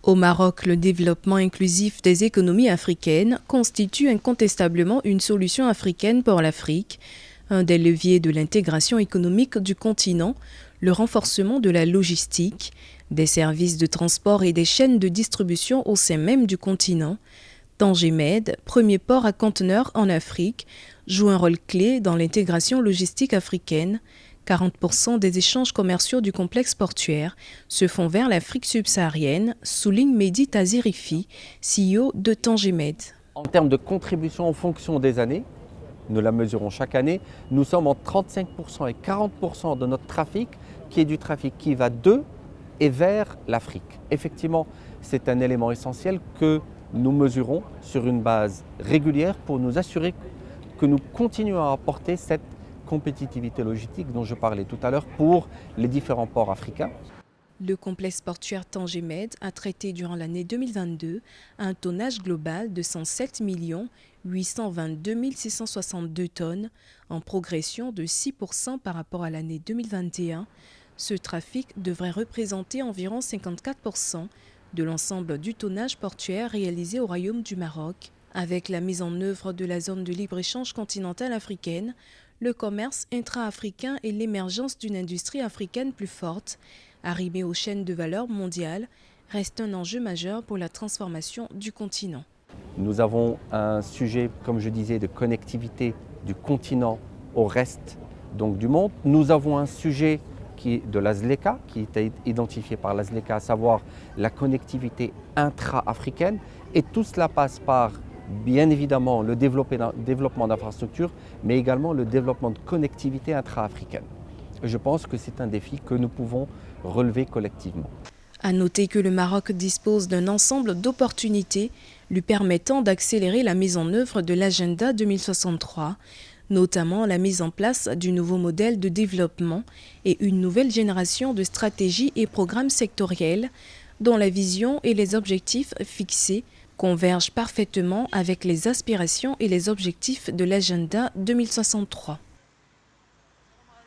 Au Maroc, le développement inclusif des économies africaines constitue incontestablement une solution africaine pour l'Afrique, un des leviers de l'intégration économique du continent, le renforcement de la logistique, des services de transport et des chaînes de distribution au sein même du continent. Tanger Med, premier port à conteneurs en Afrique, joue un rôle clé dans l'intégration logistique africaine. 40% des échanges commerciaux du complexe portuaire se font vers l'Afrique subsaharienne, souligne Mehdi Tazirifi, CEO de Tanger Med. En termes de contribution en fonction des années, nous la mesurons chaque année, nous sommes en 35% et 40% de notre trafic qui est du trafic qui va de et vers l'Afrique. Effectivement, c'est un élément essentiel que nous mesurons sur une base régulière pour nous assurer que nous continuons à apporter cette compétitivité logistique dont je parlais tout à l'heure pour les différents ports africains. Le complexe portuaire Tanger Med a traité durant l'année 2022 un tonnage global de 107 822 662 tonnes, en progression de 6% par rapport à l'année 2021. Ce trafic devrait représenter environ 54% de l'ensemble du tonnage portuaire réalisé au Royaume du Maroc. Avec la mise en œuvre de la zone de libre-échange continentale africaine, le commerce intra-africain et l'émergence d'une industrie africaine plus forte, arrimée aux chaînes de valeur mondiales, restent un enjeu majeur pour la transformation du continent. Nous avons un sujet, comme je disais, de connectivité du continent au reste donc, du monde. Nous avons un sujet qui est de la ZLECA, qui est identifié par la ZLECA, à savoir la connectivité intra-africaine. Et tout cela passe par, bien évidemment, le développement d'infrastructures, mais également le développement de connectivité intra-africaine. Je pense que c'est un défi que nous pouvons relever collectivement. À noter que le Maroc dispose d'un ensemble d'opportunités lui permettant d'accélérer la mise en œuvre de l'agenda 2063, notamment la mise en place du nouveau modèle de développement et une nouvelle génération de stratégies et programmes sectoriels dont la vision et les objectifs fixés convergent parfaitement avec les aspirations et les objectifs de l'agenda 2063.